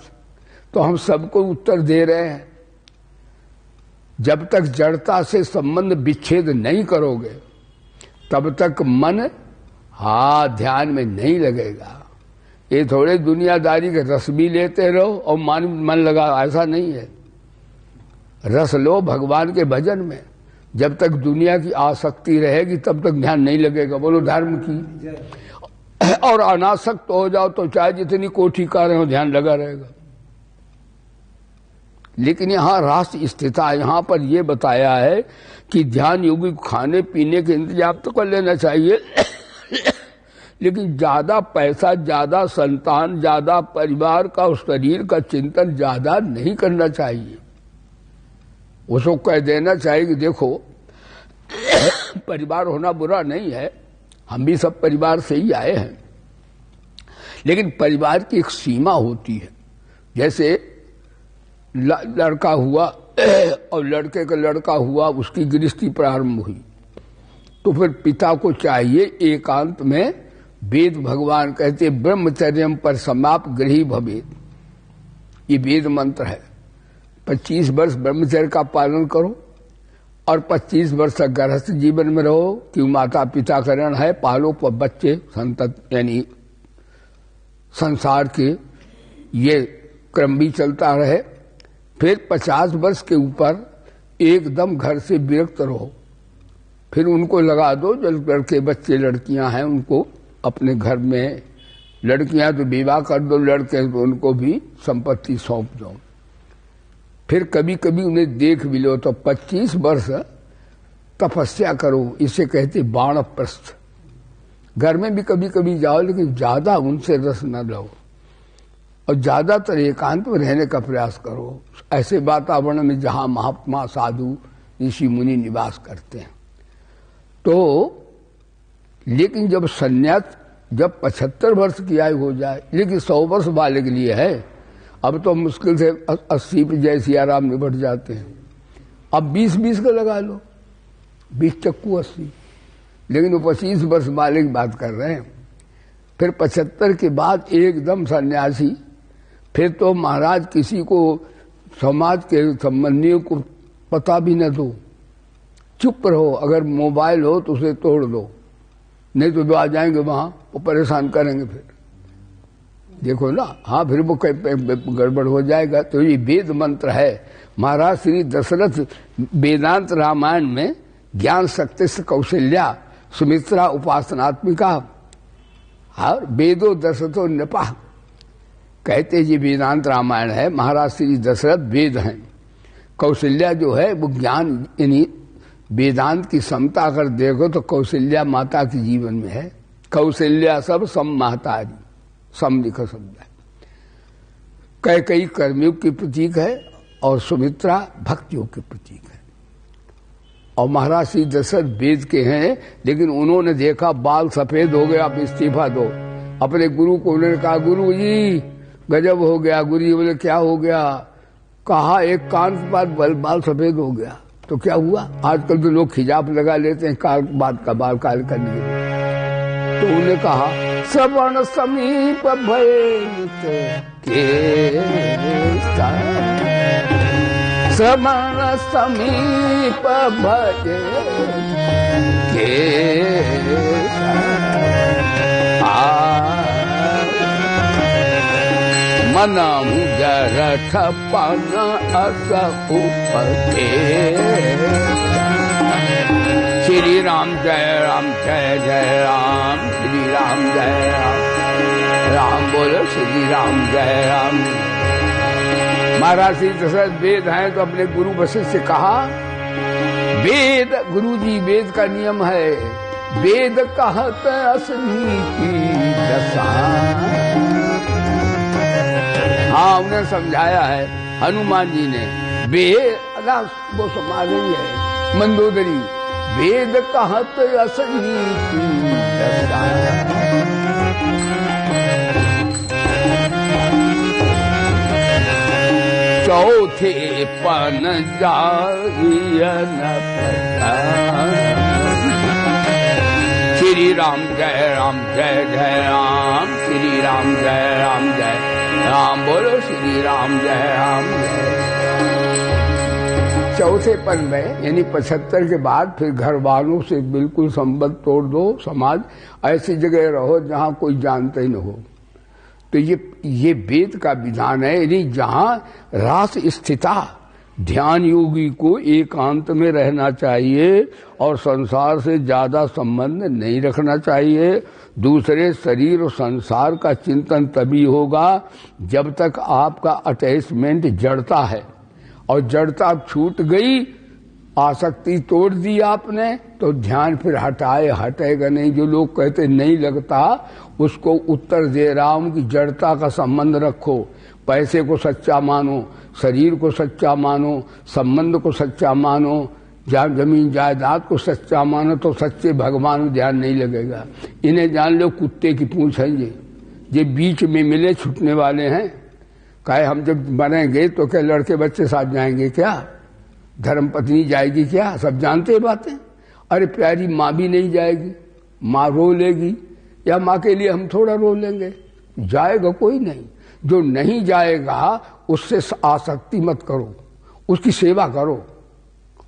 तो हम सबको उत्तर दे रहे हैं, जब तक जड़ता से संबंध विच्छेद नहीं करोगे तब तक मन ध्यान में नहीं लगेगा। ये थोड़े दुनियादारी के रस भी लेते रहो और मन लगा, ऐसा नहीं है। रस लो भगवान के भजन में। जब तक दुनिया की आसक्ति रहेगी तब तक ध्यान नहीं लगेगा। बोलो धर्म की। और अनासक्त हो जाओ तो चाहे जितनी कोठी का रहे हो ध्यान लगा रहेगा। लेकिन यहाँ राष्ट्र स्थित है, यहाँ पर यह बताया है कि ध्यान योगी को खाने पीने के इंतजाम तो कर लेना चाहिए लेकिन ज्यादा पैसा, ज्यादा संतान, ज्यादा परिवार का और शरीर का चिंतन ज्यादा नहीं करना चाहिए। उसको कह देना चाहिए कि देखो परिवार होना बुरा नहीं है, हम भी सब परिवार से ही आए हैं, लेकिन परिवार की एक सीमा होती है। जैसे लड़का हुआ और लड़के का लड़का हुआ, उसकी गृहस्थी प्रारंभ हुई, तो फिर पिता को चाहिए एकांत में, वेद भगवान कहते ब्रह्मचर्यम पर समाप्त गृही भवेद, ये वेद मंत्र है। 25 वर्ष ब्रह्मचर्य का पालन करो और 25 वर्ष तक गृहस्थ जीवन में रहो, क्यों माता पिता का ऋण है, पालो पर बच्चे संतत, यानी संसार के ये क्रम भी चलता रहे। फिर 50 वर्ष के ऊपर एकदम घर से विरक्त रहो, फिर उनको लगा दो, जो लड़के बच्चे लड़कियां हैं उनको अपने घर में, लड़कियां तो विवाह कर दो, लड़के तो उनको भी संपत्ति सौंप दो। फिर कभी कभी उन्हें देख भी लो तो 25 वर्ष तपस्या करो, इसे कहते बाणप्रस्थ। घर में भी कभी कभी जाओ, लेकिन ज्यादा उनसे रस न लो और ज्यादातर एकांत में रहने का प्रयास करो, ऐसे वातावरण में जहां महात्मा साधु ऋषि मुनि निवास करते हैं। तो लेकिन जब संन्यास, जब 75 वर्ष की आयु हो जाए, लेकिन 100 वर्ष वाले के लिए है, अब तो मुश्किल से 80 पे जैसी आराम निपट जाते हैं। अब 20-20 का लगा लो, 20 चक्कू 80, लेकिन वो 25 वर्ष वाले की बात कर रहे हैं। फिर 75 के बाद एकदम सन्यासी, फिर तो महाराज किसी को, समाज के संबंधियों को पता भी न दो, चुप रहो। अगर मोबाइल हो तो उसे तोड़ दो, नहीं तो आ जाएंगे वहां, वो परेशान करेंगे। फिर देखो ना, फिर वो गड़बड़ हो जाएगा। तो ये वेद मंत्र है। महाराज श्री दशरथ वेदांत रामायण में ज्ञान शक्ति से कौशल्या सुमित्रा उपासनात्मिका, वेदो दशरथो नृपा, कहते जी वेदांत रामायण है। महाराज श्री दशरथ वेद हैं, कौशल्या जो है वो ज्ञान, यानी वेदांत की समता अगर देखो तो कौशल्या माता के जीवन में है। कौशल्या सब सम महतारी, सम लिखा शब्द है। कई कर्मयोग की प्रतीक है और सुमित्रा भक्तियोग के प्रतीक है। और महाराज श्री दशरथ वेद के हैं, लेकिन उन्होंने देखा बाल सफेद हो गया, आप इस्तीफा दो। अपने गुरु को उन्होंने कहा, गुरु जी गजब हो गया। गुरु जी बोले क्या हो गया? कहा एक कान के बाद बाल सफेद हो गया। तो क्या हुआ? आजकल तो लोग हिजाब लगा लेते हैं बाद का बाल काल करने के लिए। तो उन्होंने कहा श्रवण समीप भयत के, श्रवण समीप भयत के, मन मुजरठ पन अस उपके। श्री राम जय राम, जय जय राम, श्री राम जय राम, राम बोलो श्री राम जय राम। महाराज श्री दशरथ वेद हैं तो अपने गुरु वशिष्ठ से कहा, वेद गुरुजी वेद का नियम है, वेद कहत असनी की दशा। उन्हें समझाया है हनुमान जी ने। वेद वो समाज ही है मंदोदरी, वेद कहत असनीति चौथे पन जाइयन श्री राम जय राम जय जय राम, श्री राम जय राम जय राम, बोलो श्री राम जय राम जय। चौथे पन में यानी 75 के बाद फिर घर वालों से बिल्कुल संबंध तोड़ दो। समाज ऐसी जगह रहो जहां कोई जानता ही न हो। तो ये वेद का विधान है। यानी जहां रास स्थिता, ध्यान योगी को एकांत में रहना चाहिए और संसार से ज्यादा संबंध नहीं रखना चाहिए। दूसरे शरीर और संसार का चिंतन तभी होगा जब तक आपका अटैचमेंट जड़ता है, और जड़ता छूट गई, आसक्ति तोड़ दी आपने, तो ध्यान फिर हटेगा नहीं। जो लोग कहते नहीं लगता, उसको उत्तर दे रहा हूं कि जड़ता का संबंध रखो। पैसे को सच्चा मानो, शरीर को सच्चा मानो, संबंध को सच्चा मानो, जमीन जायदाद को सच्चा मानो, तो सच्चे भगवान को ध्यान नहीं लगेगा। इन्हें जान लो कुत्ते की पूंछ है ये बीच में मिले छुटने वाले हैं। कहे हम जब मरेंगे तो क्या लड़के बच्चे साथ जाएंगे क्या? धर्म पत्नी जाएगी क्या? सब जानते हैं बातें। अरे प्यारी माँ भी नहीं जाएगी, माँ रो लेगी, या माँ के लिए हम थोड़ा रो लेंगे? जाएगा कोई नहीं। जो नहीं जाएगा उससे आसक्ति मत करो, उसकी सेवा करो,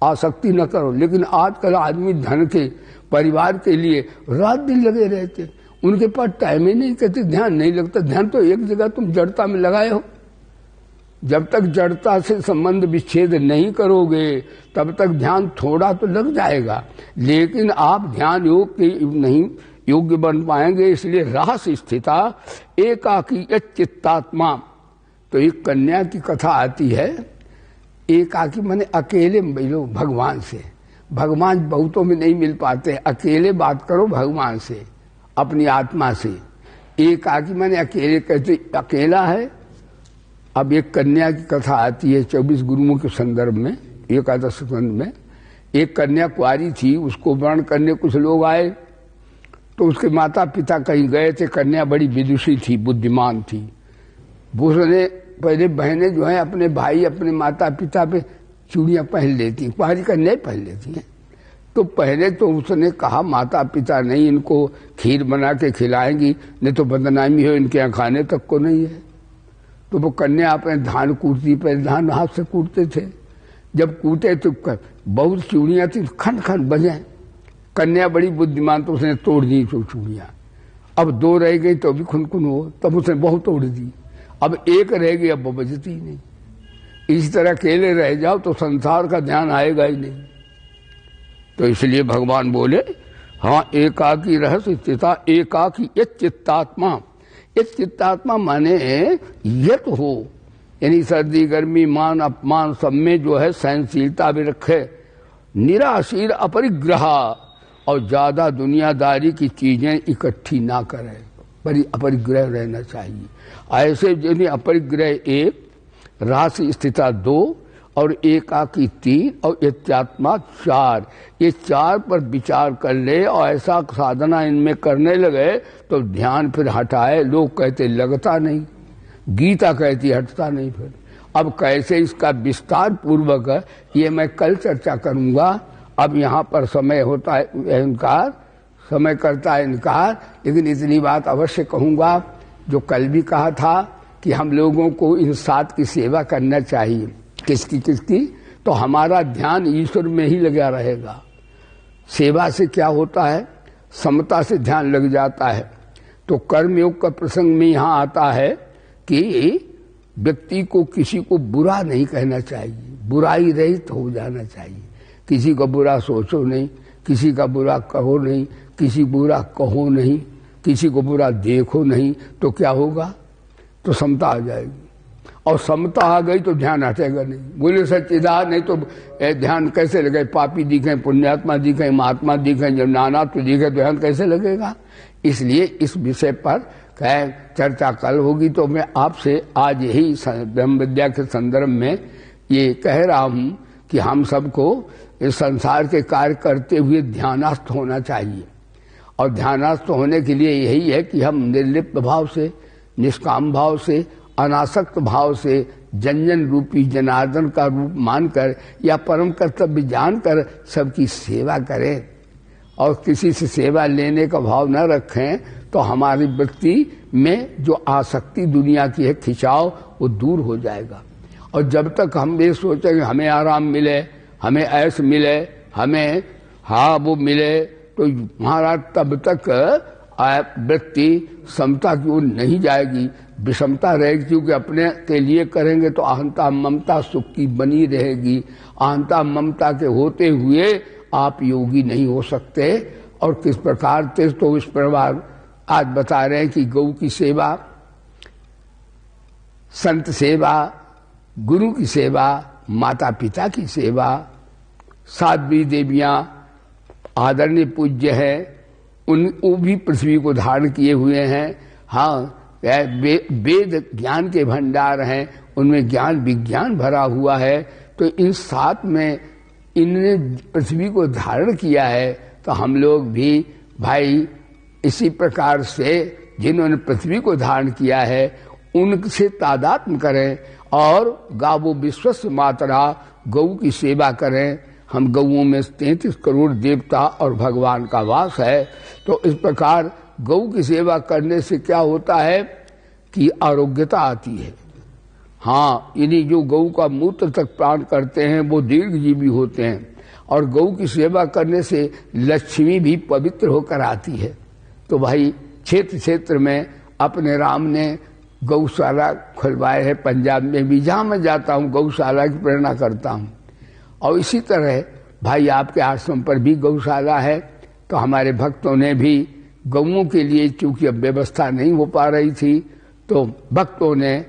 आसक्ति न करो। लेकिन आजकल आदमी धन के, परिवार के लिए रात दिन लगे रहते, उनके पास टाइम ही नहीं, कहते ध्यान नहीं लगता। ध्यान तो एक जगह तुम जड़ता में लगाए हो। जब तक जड़ता से संबंध विच्छेद नहीं करोगे तब तक ध्यान थोड़ा तो लग जाएगा, लेकिन आप ध्यान योग के नहीं योग्य बन पाएंगे। इसलिए रास स्थिता एकाकी चित्तात्मा। तो एक कन्या की कथा आती है, एकाकी माने अकेले मिलो भगवान से। भगवान बहुतों में नहीं मिल पाते, अकेले बात करो भगवान से, अपनी आत्मा से। एकाकी माने अकेले, कहते अकेला है। अब एक कन्या की कथा आती है 24 गुरुओं के संदर्भ में, एकादश स्कंद में। एक कन्या कुंवारी थी, उसको वर्ण करने कुछ लोग आए, तो उसके माता पिता कहीं गए थे। कन्या बड़ी विदुषी थी, बुद्धिमान थी। उसने पहले बहनें जो है अपने भाई, अपने माता पिता पे चूड़ियां पहन लेती, कुंवारी कन्या पहन लेती हैं। तो पहले तो उसने कहा माता पिता नहीं, इनको खीर बना के खिलाएंगी, नहीं तो बदनामी हो, इनके यहाँ खाने तक को नहीं है। तो वो कन्या अपने धान कूटती, पहले धान हाथ से कूटते थे। जब कूटे तो बहुत चूड़ियां थी, खन खन बजे। कन्या बड़ी बुद्धिमान, तो उसने तोड़ दी तो चूड़ियां। अब 2 रह गई तो भी खुनखुन हो, तब उसने बहुत तोड़ दी। अब 1 रह गई, अब वो बजती ही नहीं। इसी तरह अकेले रह जाओ तो संसार का ध्यान आएगा ही नहीं। तो इसलिए भगवान बोले हाँ, एकाकी रहस्य स्थिता एकाकी ये चित्तात्मा। इस चित्तात्मा माने यत हो, यानी सर्दी गर्मी मान अपमान सब में जो है सहनशीलता भी रखे, निराशीर अपरिग्रह, और ज्यादा दुनियादारी की चीजें इकट्ठी ना करे, अपरिग्रह रहना चाहिए। ऐसे यानी अपरिग्रह 1, राशि स्थिता 2 और एकाकी 3 और यत्यात्मा 4। ये 4 पर विचार कर ले और ऐसा साधना इनमें करने लगे तो ध्यान फिर हटाए। लोग कहते लगता नहीं, गीता कहती हटता नहीं। फिर अब कैसे इसका विस्तार पूर्वक ये मैं कल चर्चा करूंगा। अब यहाँ पर समय होता है इनकार, समय करता है इनकार, लेकिन इतनी बात अवश्य कहूंगा जो कल भी कहा था कि हम लोगों को इन 7 की सेवा करना चाहिए। किसकी? तो हमारा ध्यान ईश्वर में ही लगा रहेगा। सेवा से क्या होता है, समता से ध्यान लग जाता है। तो कर्मयोग का प्रसंग में यहाँ आता है कि व्यक्ति को किसी को बुरा नहीं कहना चाहिए, बुराई रहित हो जाना चाहिए। किसी को बुरा सोचो नहीं, किसी का बुरा कहो नहीं, किसी बुरा कहो नहीं, किसी को बुरा देखो नहीं। तो क्या होगा? तो समता आ जाएगी। और समता आ गई तो ध्यान हटेगा नहीं। बोले सच्चिदानंद, नहीं तो ध्यान कैसे लगे? पापी दिखे, पुण्यात्मा दिखे, महात्मा दिखे, जब नानात्व दिखे तो ध्यान कैसे लगेगा? इसलिए इस विषय पर चर्चा कल होगी। तो मैं आपसे आज यही ब्रह्म विद्या के संदर्भ में ये कह रहा हूं कि हम सबको इस संसार के कार्य करते हुए ध्यानस्थ होना चाहिए। और ध्यानस्थ होने के लिए यही है कि हम निर्लिप्त भाव से, निष्काम भाव से, अनासक्त भाव से जन जन रूपी जनार्दन का रूप मानकर या परम कर्तव्य जानकर सबकी सेवा करें। और किसी से सेवा लेने का भाव न रखें तो हमारी वृत्ति में जो आसक्ति दुनिया की है, खिंचाव, वो दूर हो जाएगा। और जब तक हम ये सोचेंगे हमें आराम मिले, हमें ऐश मिले, हमें वो मिले, तो महाराज तब तक वृत्ति समता की ओर नहीं जाएगी, विषमता रहेगी। क्योंकि अपने के लिए करेंगे तो अहंता ममता सुख की बनी रहेगी। अहंता ममता के होते हुए आप योगी नहीं हो सकते। और किस प्रकार से, तो इस प्रकार आज बता रहे हैं कि गौ की सेवा, संत सेवा, गुरु की सेवा, माता पिता की सेवा, साध्वी देवियां आदरणीय पूज्य है, वो भी पृथ्वी को धारण किए हुए हैं। हाँ, वेद ज्ञान के भंडार हैं, उनमें ज्ञान विज्ञान भरा हुआ है। तो इन साथ में इनने पृथ्वी को धारण किया है। तो हम लोग भी भाई इसी प्रकार से जिन्होंने पृथ्वी को धारण किया है उनसे तादात्म्य करें और गावो विश्वस्य मातरा, गौ की सेवा करें। हम गौओं में 33 करोड़ देवता और भगवान का वास है। तो इस प्रकार गौ की सेवा करने से क्या होता है कि आरोग्यता आती है। हाँ, यानी जो गौ का मूत्र तक पान करते हैं वो दीर्घजीवी होते हैं। और गौ की सेवा करने से लक्ष्मी भी पवित्र होकर आती है। तो भाई क्षेत्र क्षेत्र में अपने राम ने गौशाला खुलवाए हैं। पंजाब में भी जहाँ मैं जाता हूँ गौशाला की प्रेरणा करता हूँ। और इसी तरह भाई आपके आश्रम पर भी गौशाला है। तो हमारे भक्तों ने भी गौओं के लिए, चूंकि अब व्यवस्था नहीं हो पा रही थी, तो भक्तों ने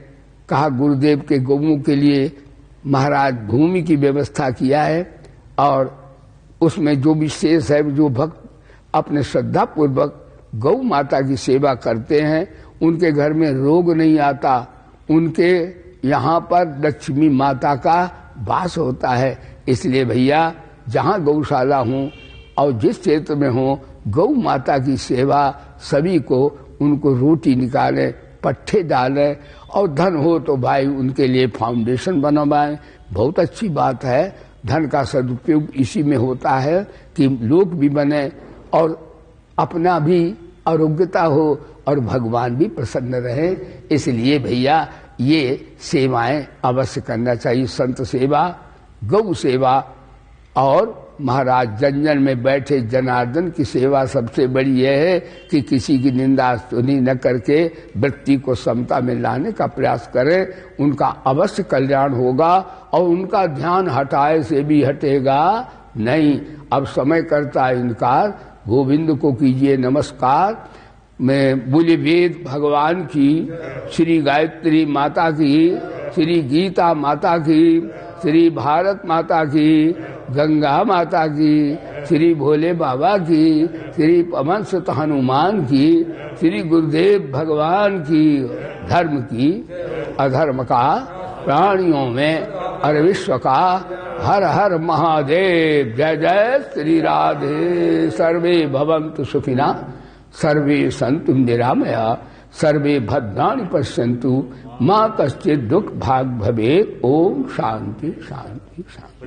कहा गुरुदेव के गौओं के लिए महाराज भूमि की व्यवस्था किया है। और उसमें जो भी शेष है, जो भक्त अपने श्रद्धा पूर्वक गौ माता की सेवा करते हैं उनके घर में रोग नहीं आता। उनके यहाँ पर लक्ष्मी माता का वास होता है। इसलिए भैया जहाँ गौशाला हो और जिस क्षेत्र में हो, गौ माता की सेवा सभी को, उनको रोटी निकालें, पट्टे डालें और धन हो तो भाई उनके लिए फाउंडेशन बनवाएं। बहुत अच्छी बात है। धन का सदुपयोग इसी में होता है कि लोग भी बने और अपना भी आरोग्यता हो और भगवान भी प्रसन्न रहे। इसलिए भैया ये सेवाएं अवश्य करना चाहिए। संत सेवा, गौ सेवा और महाराज जन जन में बैठे जनार्दन की सेवा सबसे बड़ी यह है कि किसी की निंदा स्तुति न करके वृत्ति को समता में लाने का प्रयास करें। उनका अवश्य कल्याण होगा और उनका ध्यान हटाए से भी हटेगा नहीं। अब समय करता है इनकार। गोविंद को कीजिए नमस्कार। मैं बोले वेद भगवान की, श्री गायत्री माता की, श्री गीता माता की, श्री भारत माता की, गंगा माता की, श्री भोले बाबा की, श्री पवन सुत हनुमान की, श्री गुरुदेव भगवान की। धर्म की, अधर्म का, प्राणियों में और विश्व का हर हर महादेव। जय जय श्री राधे। सर्वे भवन्तु सुखिना, सर्वे सन्तु निरामया, सर्वे भद्राणि पश्यन्तु, मां कश्चित् दुख भाग भवेत्। ओम शांति शांति शांति।